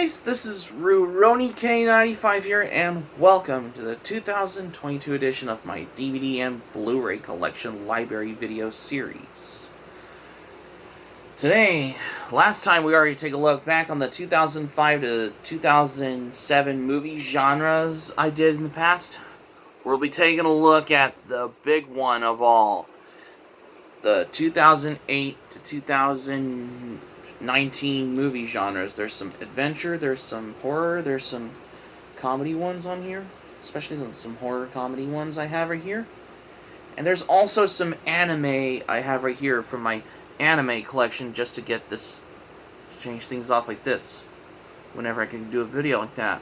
guys, this is Rurouni K95 here, and welcome to the 2022 edition of my DVD and Blu Ray Collection Library Video Series. Today, last time we already take a look back on the 2005 to 2007 movie genres I did in the past. We'll be taking a look at the big one of all, the 2008 to 2019 movie genres. There's some adventure, there's some horror, there's some comedy ones on here, especially some horror comedy ones I have right here. And there's also some anime I have right here from my anime collection, just to get this, change things off like this whenever I can do a video like that.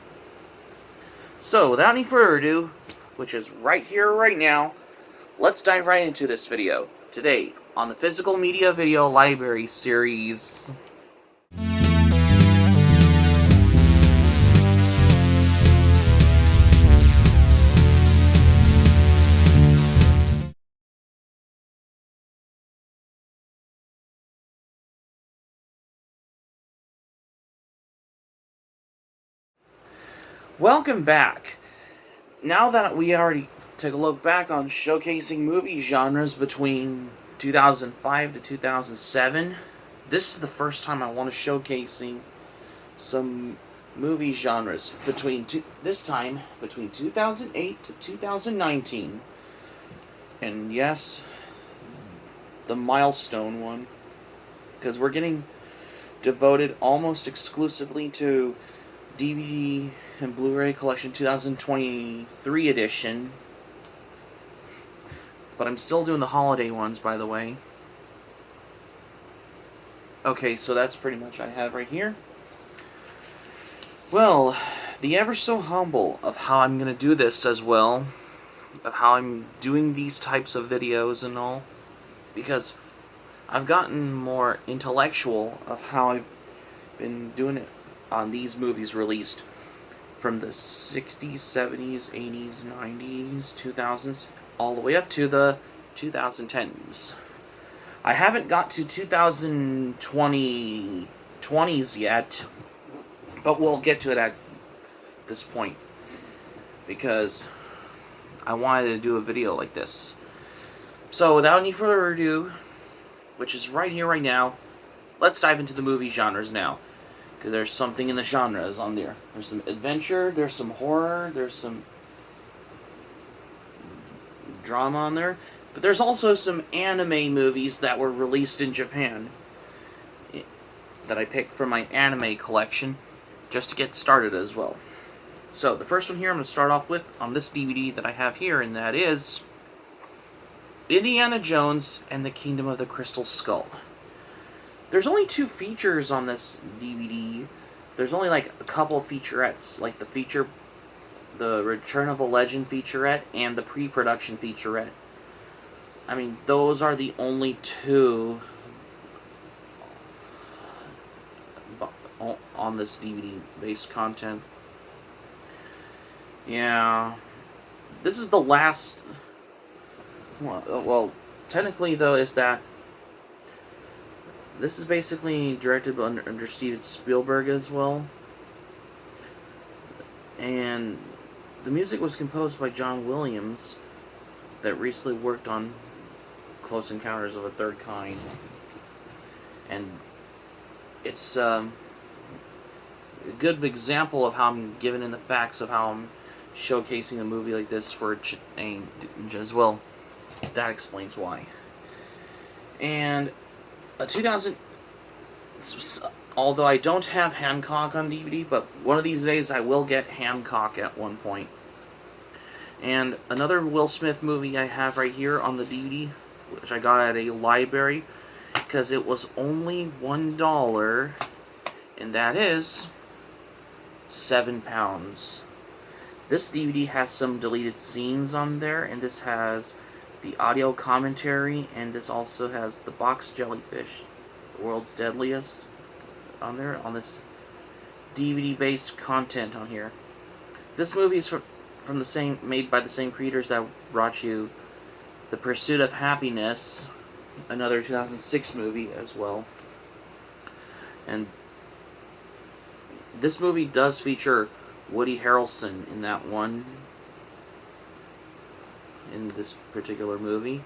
So without any further ado, which is right here right now, let's dive right into this video today on the Physical Media Video Library Series. Welcome back. Now that we already took a look back on showcasing movie genres between 2005 to 2007, this is the first time I want to showcasing some movie genres between 2008 to 2019. And yes, the milestone one, because we're getting devoted almost exclusively to DVD and Blu Ray Collection 2023 edition. But I'm still doing the holiday ones, by the way. Okay, so that's pretty much I have right here. Well, the ever so humble of how I'm going to do this as well, of how I'm doing these types of videos and all, because I've gotten more intellectual of how I've been doing it on these movies released from the 60s, 70s, 80s, 90s, 2000s, all the way up to the 2010s. I haven't got to 2020s yet, but we'll get to it at this point, because I wanted to do a video like this. So without any further ado, which is right here, right now, let's dive into the movie genres now. Because there's something in the genres on there. There's some adventure, there's some horror, there's some drama on there. But there's also some anime movies that were released in Japan that I picked from my anime collection, just to get started as well. So the first one here I'm going to start off with on this DVD that I have here, and that is Indiana Jones and the Kingdom of the Crystal Skull. There's only 2 features on this DVD. There's only like a couple featurettes, like the Return of a Legend featurette and the pre-production featurette. I mean, those are the only 2 on this DVD-based content. Yeah, this is the last. Well, technically though, is that this is basically directed under Steven Spielberg as well. And the music was composed by John Williams, that recently worked on Close Encounters of a Third Kind. And it's a good example of how I'm giving in the facts of how I'm showcasing a movie like this for a change as well. That explains why. And 2000, although I don't have Hancock on DVD, but one of these days I will get Hancock at one point. And another Will Smith movie I have right here on the DVD, which I got at a library, because it was only $1, and that is £7. This DVD has some deleted scenes on there, and this has the audio commentary, and this also has the box jellyfish, the world's deadliest, on there, on this DVD-based content on here. This movie is made by the same creators that brought you The Pursuit of Happiness, another 2006 movie as well. And this movie does feature Woody Harrelson in that one, in this particular movie.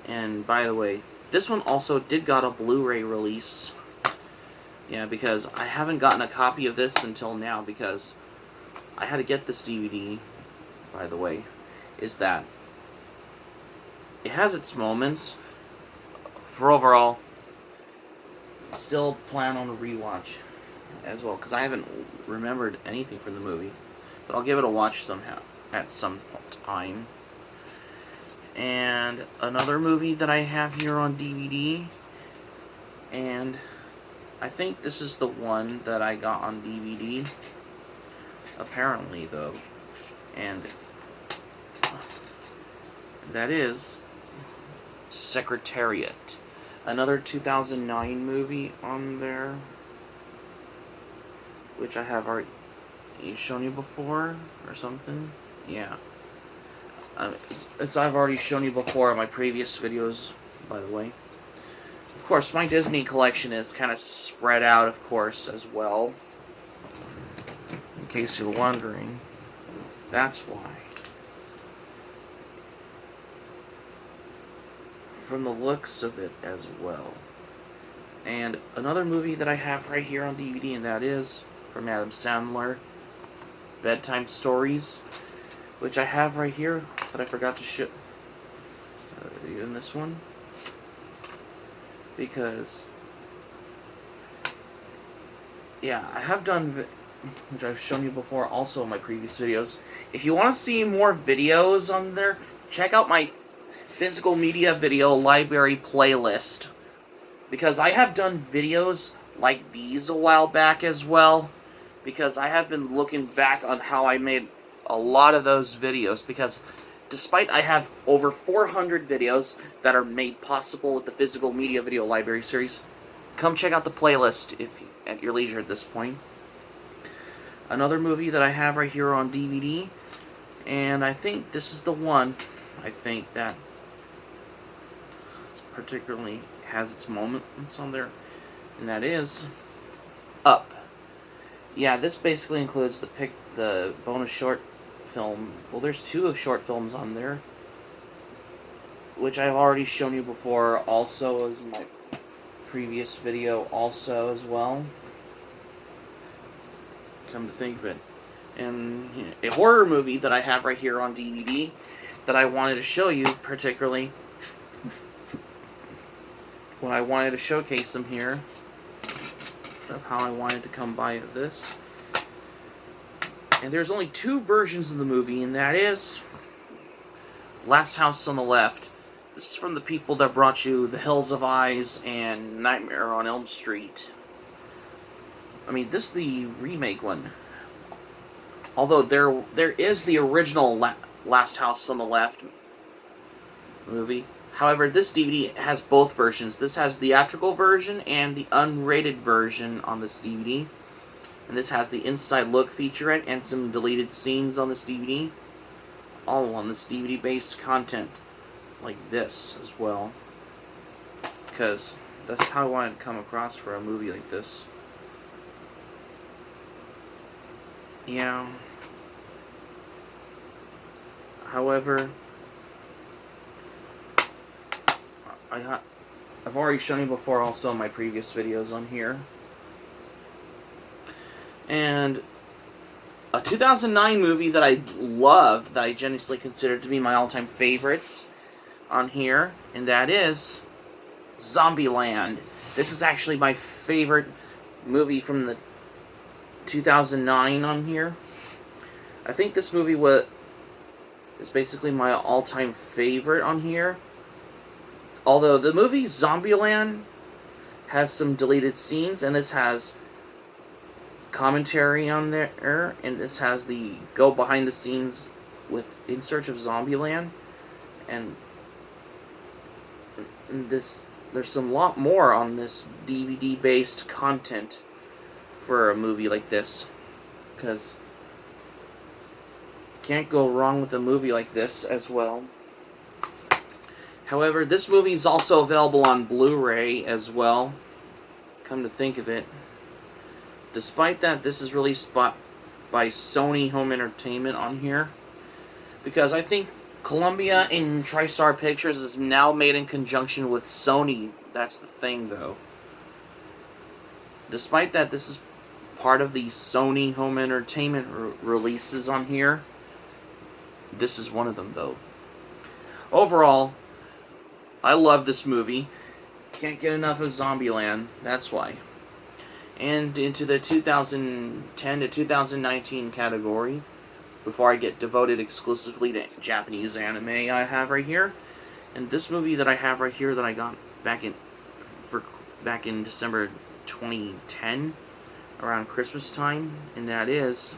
And by the way, this one also did got a Blu-ray release. Yeah, because I haven't gotten a copy of this until now, because I had to get this DVD, by the way, is that it has its moments. For overall, still plan on a rewatch as well, because I haven't remembered anything from the movie. But I'll give it a watch somehow, at some time. And another movie that I have here on DVD, and I think this is the one that I got on DVD, apparently, though, and that is Secretariat, another 2009 movie on there, which I have already shown you before, or something. Yeah. I've already shown you before in my previous videos, by the way. Of course, my Disney collection is kind of spread out, of course, as well. In case you're wondering, that's why. From the looks of it as well. And another movie that I have right here on DVD, and that is from Adam Sandler, Bedtime Stories, which I have right here that I forgot to show in this one, because yeah, I have done, which I've shown you before also in my previous videos. If you want to see more videos on there, check out my physical media video library playlist, because I have done videos like these a while back as well, because I have been looking back on how I made a lot of those videos, because despite I have over 400 videos that are made possible with the physical media video library series, come check out the playlist if you, at your leisure at this point. Another movie that I have right here on DVD, and I think this is the one I think that particularly has its moments on there, and that is Up. Yeah, this basically includes the bonus short film. Well, there's 2 short films on there, which I've already shown you before, also as my previous video also as well, come to think of it. And a horror movie that I have right here on DVD that I wanted to show you, particularly when I wanted to showcase them here, of how I wanted to come by this. And there's only 2 versions of the movie, and that is Last House on the Left. This is from the people that brought you The Hills of Eyes and Nightmare on Elm Street. I mean, this is the remake one. Although there is the original Last House on the Left movie. However, this DVD has both versions. This has the theatrical version and the unrated version on this DVD. And this has the inside look featurette and some deleted scenes on this DVD. All on this DVD-based content like this as well. Because that's how I wanted to come across for a movie like this. Yeah. However, I've already shown you before also in my previous videos on here. And a 2009 movie that I love, that I genuinely consider to be my all-time favorites on here, and that is Zombieland. This is actually my favorite movie from the 2009 on here. I think this movie is basically my all-time favorite on here. Although the movie Zombieland has some deleted scenes, and this has commentary on there, and this has the go behind the scenes with In Search of Zombieland, and there's some lot more on this DVD based content for a movie like this, because can't go wrong with a movie like this as well. However, this movie is also available on Blu-ray as well, come to think of it. Despite that, this is released by Sony Home Entertainment on here, because I think Columbia and TriStar Pictures is now made in conjunction with Sony. That's the thing, though. Despite that, this is part of the Sony Home Entertainment releases on here. This is one of them, though. Overall, I love this movie. Can't get enough of Zombieland, that's why. And into the 2010 to 2019 category, before I get devoted exclusively to Japanese anime, I have right here. And this movie that I have right here that I got back in December 2010, around Christmas time, and that is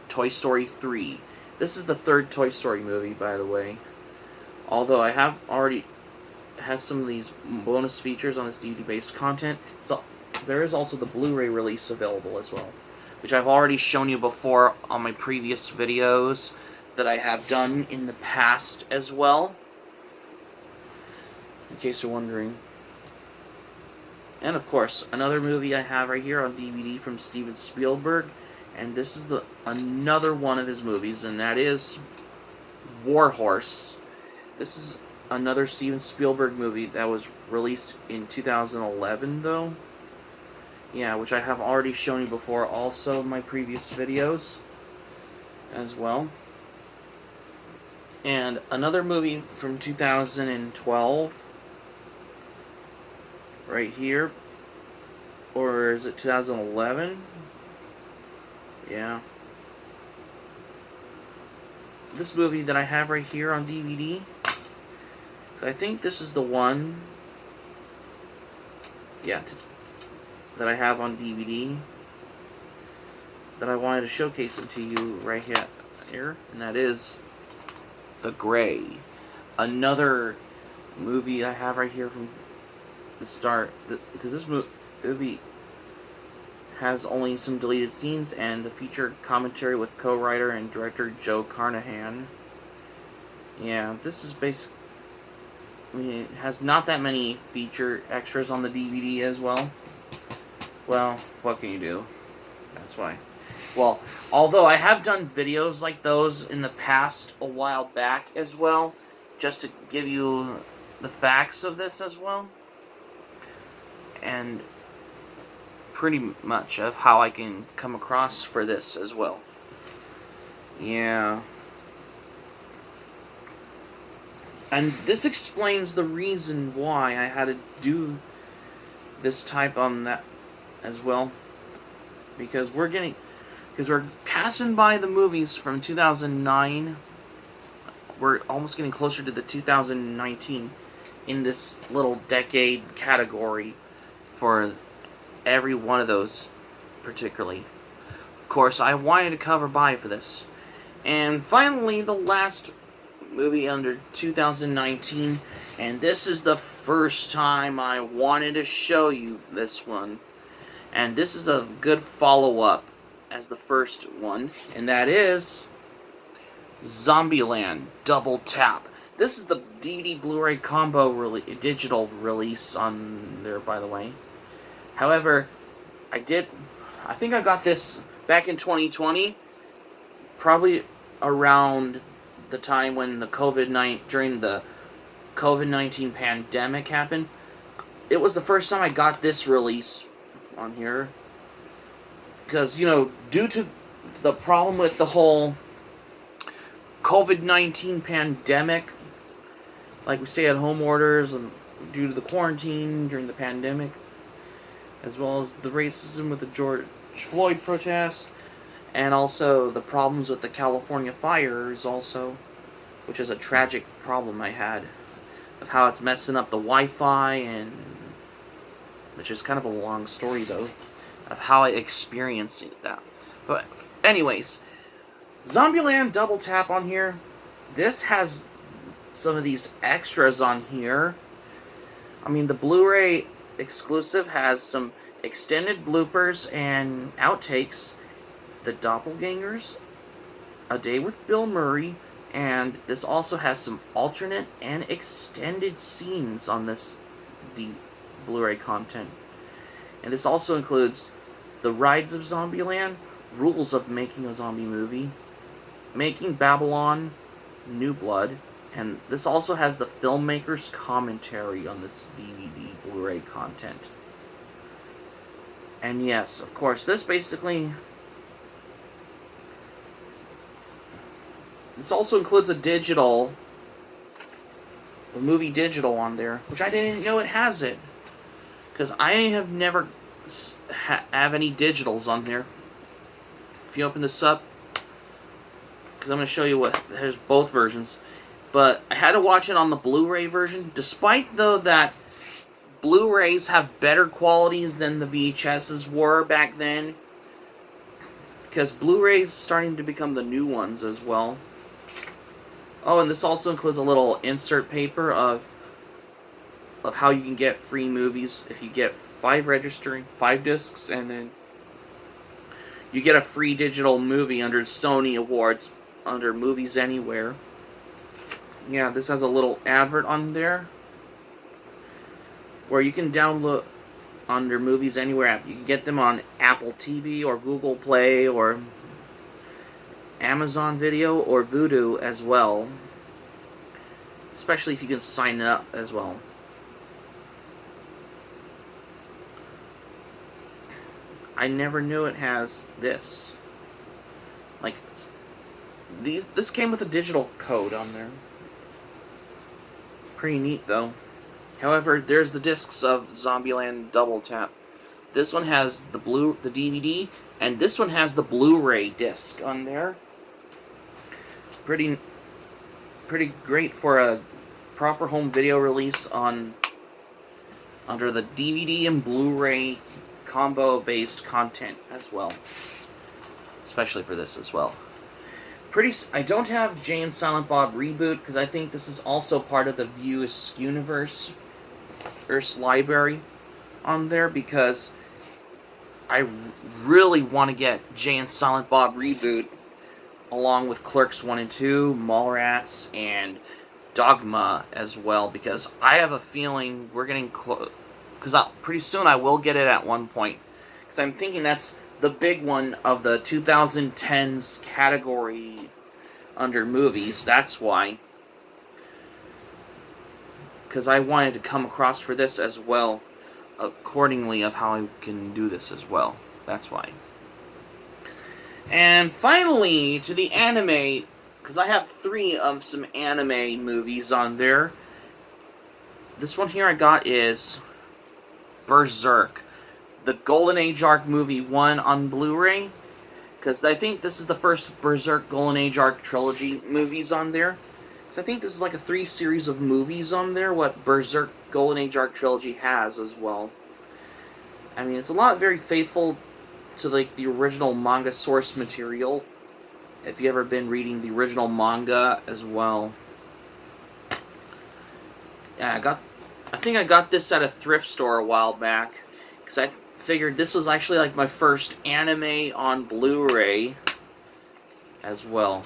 Toy Story 3. This is the third Toy Story movie, by the way. Although I have already has some of these bonus features on this DVD-based content, so there is also the Blu Ray release available as well, which I've already shown you before on my previous videos that I have done in the past as well, in case you're wondering. And of course, another movie I have right here on DVD from Steven Spielberg, and this is another one of his movies, and that is War Horse. This is another Steven Spielberg movie that was released in 2011, though. Yeah, which I have already shown you before also in my previous videos as well. And another movie from 2012, right here, or is it 2011? Yeah. This movie that I have right here on DVD, I think this is the one, yeah, that I have on DVD that I wanted to showcase it to you right here, and that is The Gray. Another movie I have right here from the start, because this movie has only some deleted scenes and the feature commentary with co-writer and director Joe Carnahan. Yeah, this is basically, I mean, it has not that many feature extras on the DVD as well. Well, what can you do? That's why. Well, although I have done videos like those in the past a while back as well, just to give you the facts of this as well, and pretty much of how I can come across for this as well. Yeah. And this explains the reason why I had to do this type on that as well. Because we're passing by the movies from 2009. We're almost getting closer to the 2019 in this little decade category for every one of those particularly. Of course, I wanted to cover by for this. And finally, the last movie under 2019, and this is the first time I wanted to show you this one, and this is a good follow-up as the first one, and that is Zombieland Double Tap. This is the DVD Blu Ray combo digital release on there, by the way. However, I think I got this back in 2020, probably around the time when during the COVID-19 pandemic happened. It was the first time I got this release on here, because, you know, due to the problem with the whole COVID-19 pandemic, like we stay-at-home orders, and due to the quarantine during the pandemic, as well as the racism with the George Floyd protests, and also the problems with the California fires also, which is a tragic problem I had, of how it's messing up the Wi-Fi, and which is kind of a long story though, of how I experienced that. But anyways, Zombieland Double Tap on here, this has some of these extras on here. I mean, the Blu-ray exclusive has some extended bloopers and outtakes, The Doppelgangers, A Day with Bill Murray, and this also has some alternate and extended scenes on this Blu-ray content. And this also includes The Rides of Zombieland, Rules of Making a Zombie Movie, Making Babylon, New Blood, and this also has the filmmaker's commentary on this DVD Blu Ray content. And yes, of course, this also includes a movie digital on there, which I didn't know it has it, because I have never have any digitals on there. If you open this up, because I'm going to show you there's both versions, but I had to watch it on the Blu-ray version, despite though that Blu-rays have better qualities than the VHSs were back then, because Blu-rays starting to become the new ones as well. Oh, and this also includes a little insert paper of how you can get free movies if you get 5 discs, and then you get a free digital movie under Sony Awards under Movies Anywhere. Yeah, this has a little advert on there where you can download under Movies Anywhere app. You can get them on Apple TV or Google Play or Amazon Video or Vudu as well, especially if you can sign up as well. I never knew it has this. Like, this came with a digital code on there. Pretty neat though. However, there's the discs of Zombieland Double Tap. This one has the DVD, and this one has the Blu-ray disc on there. Pretty great for a proper home video release under the DVD and Blu-ray combo-based content as well, especially for this as well. I don't have Jay and Silent Bob Reboot because I think this is also part of the View Universe library on there, because I really want to get Jay and Silent Bob Reboot along with Clerks 1 and 2, Mallrats, and Dogma as well, because I have a feeling we're getting close, because pretty soon I will get it at one point, because I'm thinking that's the big one of the 2010s category under movies. That's why, because I wanted to come across for this as well, accordingly of how I can do this as well. That's why. And finally, to the anime, because I have 3 of some anime movies on there. This one here I got is Berserk, the Golden Age Arc Movie 1 on Blu-ray, because I think this is the first Berserk Golden Age Arc trilogy movies on there. So I think this is like a 3 series of movies on there, what Berserk Golden Age Arc trilogy has as well. I mean, it's a lot very faithful to like the original manga source material, if you ever been reading the original manga as well. Yeah, I think I got this at a thrift store a while back, because I figured this was actually like my first anime on Blu-ray as well.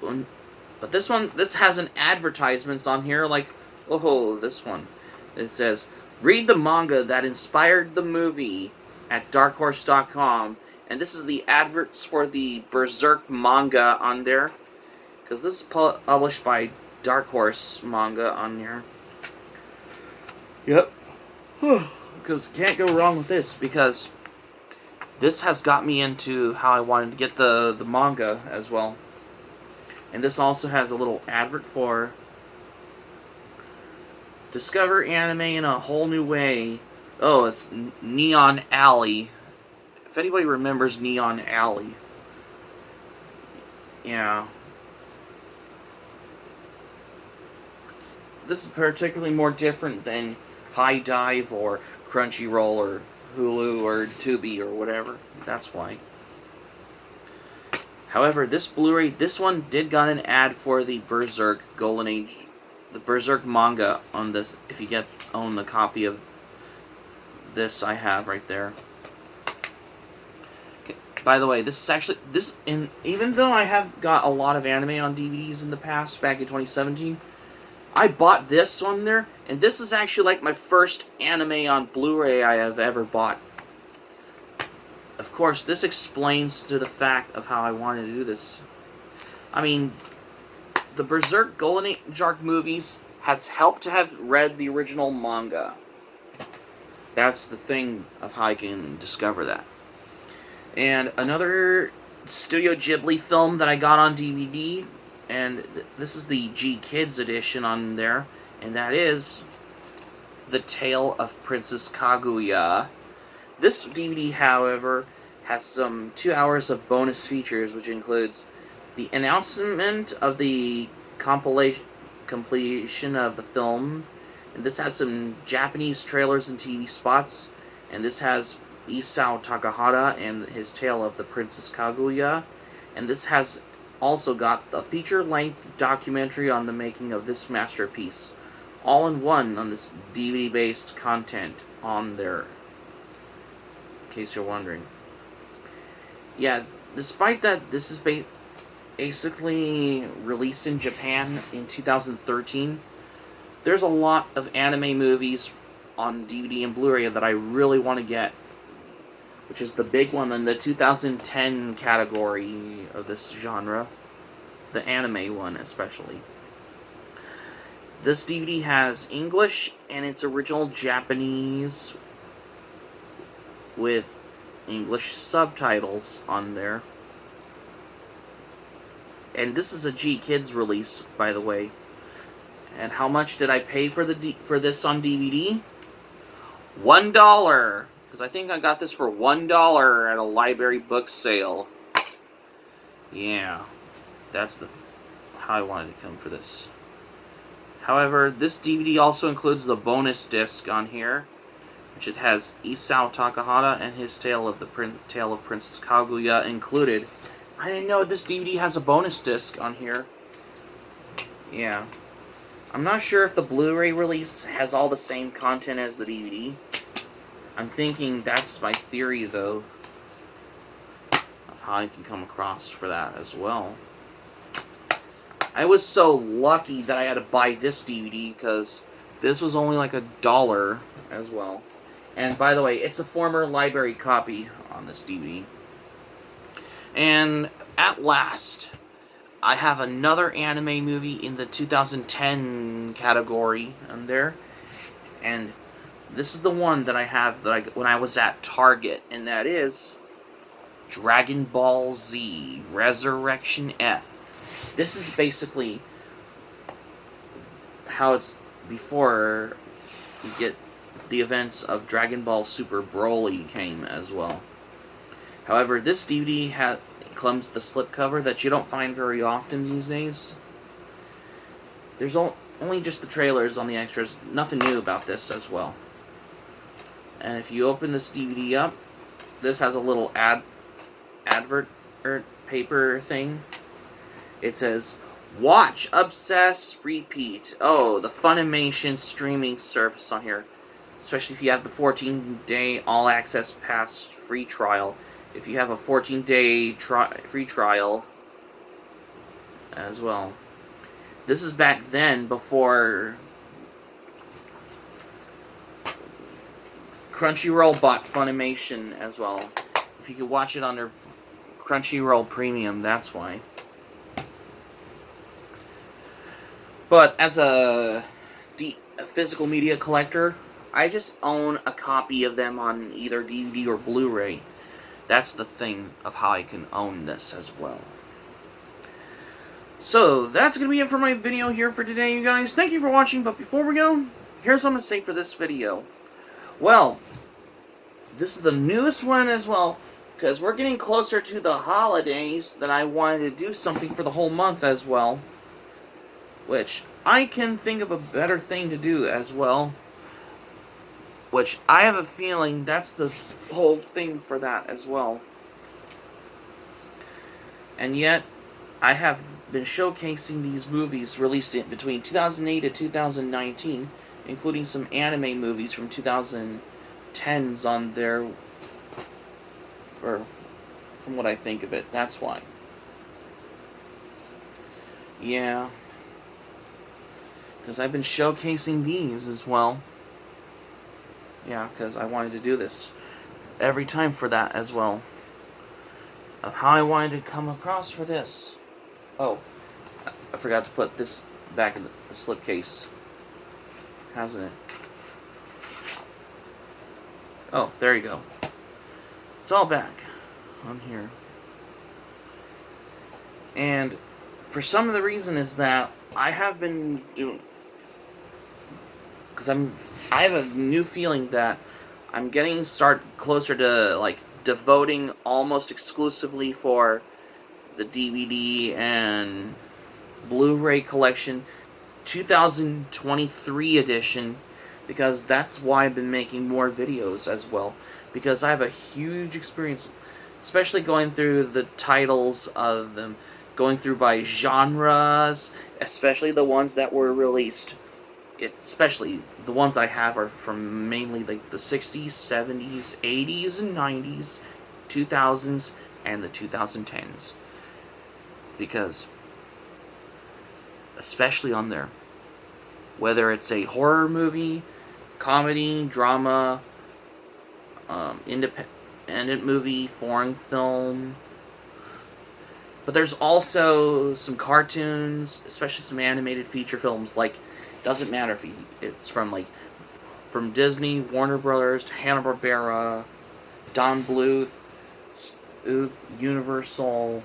But this has an advertisements on here, like, oh, this one. It says, read the manga that inspired the movie at darkhorse.com. And this is the adverts for the Berserk manga on there, because this is published by Dark Horse manga on there. Yep. Because can't go wrong with this, because this has got me into how I wanted to get the manga as well. And this also has a little advert for Discover Anime in a Whole New Way. Oh, it's Neon Alley. If anybody remembers Neon Alley. Yeah. This is particularly more different than High Dive or Crunchyroll or Hulu or Tubi or whatever. That's why. However, this Blu-ray, this one did got an ad for the Berserk Golden Age, the Berserk manga on this. If you own the copy of this, I have right there. Okay. By the way, this is actually even though I have got a lot of anime on DVDs in the past, back in 2017, I bought this on there, and this is actually like my first anime on Blu-ray I have ever bought. of course, this explains to the fact of how I wanted to do this. I mean, the Berserk Golden Age Arc movies has helped to have read the original manga. That's the thing of how I can discover that. And another Studio Ghibli film that I got on DVD, and this is the G Kids edition on there, and that is The Tale of Princess Kaguya. This DVD, however, has some 2 hours of bonus features, which includes the announcement of the completion of the film, and this has some Japanese trailers and TV spots, and this has Isao Takahata and his tale of the Princess Kaguya, and this has also got a feature-length documentary on the making of this masterpiece, all in one on this DVD-based content on there, in case you're wondering. Yeah, despite that this is basically released in Japan in 2013, there's a lot of anime movies on DVD and Blu-ray that I really want to get, which is the big one in the 2010 category of this genre, the anime one especially. This DVD has English and its original Japanese with English subtitles on there. And this is a G Kids release, by the way. And how much did I pay for this on DVD? $1. Because I think I got this for $1 at a library book sale. Yeah, that's how I wanted to come for this. However, this DVD also includes the bonus disc on here, which it has Isao Takahata and his tale of Princess Kaguya included. I didn't know this DVD has a bonus disc on here. Yeah. I'm not sure if the Blu-ray release has all the same content as the DVD. I'm thinking that's my theory, though, of how I can come across for that as well. I was so lucky that I had to buy this DVD, because this was only like $1 as well. And by the way, it's a former library copy on this DVD. And at last, I have another anime movie in the 2010 category on there. And this is the one that I have when I was at Target, and that is Dragon Ball Z Resurrection F. This is basically how it's before you get the events of Dragon Ball Super Broly came as well. However, this DVD comes with the slipcover that you don't find very often these days. There's only just the trailers on the extras, nothing new about this as well. And if you open this DVD up, this has a little advert paper thing. It says, "Watch, Obsess, Repeat." Oh, the Funimation streaming service on here. Especially if you have the 14-day all-access pass free trial. If you have a 14-day free trial as well. This is back then, before Crunchyroll bought Funimation as well. If you could watch it on their Crunchyroll Premium, that's why. But as a physical media collector, I just own a copy of them on either DVD or Blu-ray. That's the thing of how I can own this as well. So, that's going to be it for my video here for today, you guys. Thank you for watching, but before we go, here's what I'm going to say for this video. Well, this is the newest one as well, because we're getting closer to the holidays that I wanted to do something for the whole month as well. Which, I can think of a better thing to do as well. Which, I have a feeling that's the whole thing for that as well. And yet, I have been showcasing these movies released in between 2008 to 2019, including some anime movies from 2010s on there, or from what I think of it, that's why. Yeah. Because I've been showcasing these as well. Yeah, because I wanted to do this. every time for that as well. Of how I wanted to come across for this. Oh, I forgot to put this back in the slipcase. Hasn't it? Oh, there you go. It's all back on here. And for some of the reason is that I have been doing, because I have a new feeling that I'm getting closer to like devoting almost exclusively for the DVD and Blu Ray Collection 2023 edition, because that's why I've been making more videos as well, because I have a huge experience, especially going through the titles of them, going through by genres, especially the ones that were released. Especially the ones I have are from mainly like the 60s, 70s, 80s, and 90s, 2000s, and the 2010s. Because, especially on there, whether it's a horror movie, comedy, drama, independent movie, foreign film, but there's also some cartoons, especially some animated feature films. Like, doesn't matter if it's from Disney, Warner Brothers, to Hanna-Barbera, Don Bluth, Universal,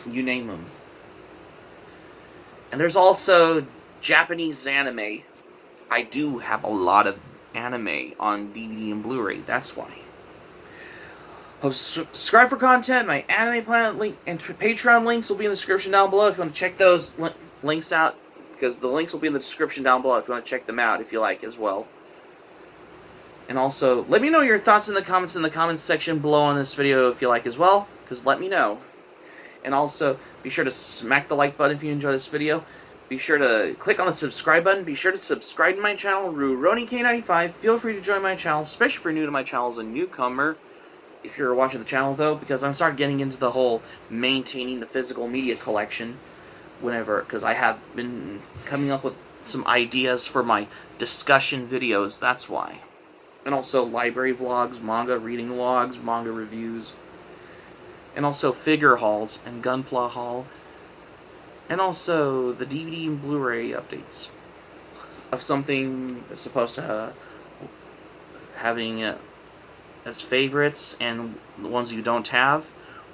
you name them. And there's also Japanese anime. I do have a lot of anime on DVD and Blu-ray, that's why. Subscribe for content. My Anime Planet link and Patreon links will be in the description down below if you want to check those links out, because the links will be in the description down below if you want to check them out if you like as well. And also, let me know your thoughts in the comments section below on this video if you like as well, because let me know. And also, be sure to smack the like button if you enjoy this video. Be sure to click on the subscribe button. Be sure to subscribe to my channel, RuRoniK95. Feel free to join my channel, especially if you're new to my channel as a newcomer. If you're watching the channel, though, because I'm starting getting into the whole maintaining the physical media collection because I have been coming up with some ideas for my discussion videos, that's why. And also library vlogs, manga reading logs, manga reviews, and also figure hauls and Gunpla haul, and also the DVD and Blu-ray updates of something that's supposed to having as favorites, and the ones you don't have,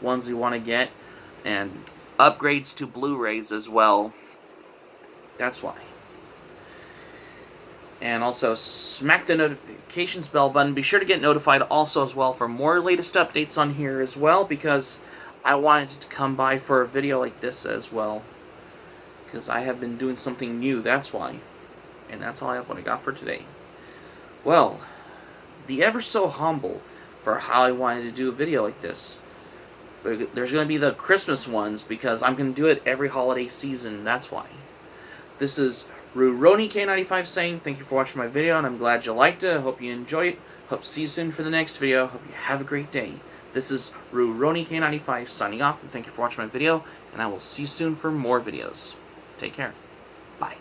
ones you want to get, and upgrades to Blu-rays as well. That's why. And also, smack the notifications bell button. Be sure to get notified also as well for more latest updates on here as well, because I wanted to come by for a video like this as well, because I have been doing something new, that's why. And that's all I have what I got for today. Well, the ever so humble for how I wanted to do a video like this. There's going to be the Christmas ones, because I'm going to do it every holiday season, that's why. This is RuRoniK95 saying thank you for watching my video, and I'm glad you liked it. I hope you enjoy it. Hope to see you soon for the next video. Hope you have a great day. This is RuRoniK95 signing off, and thank you for watching my video, and I will see you soon for more videos. Take care. Bye.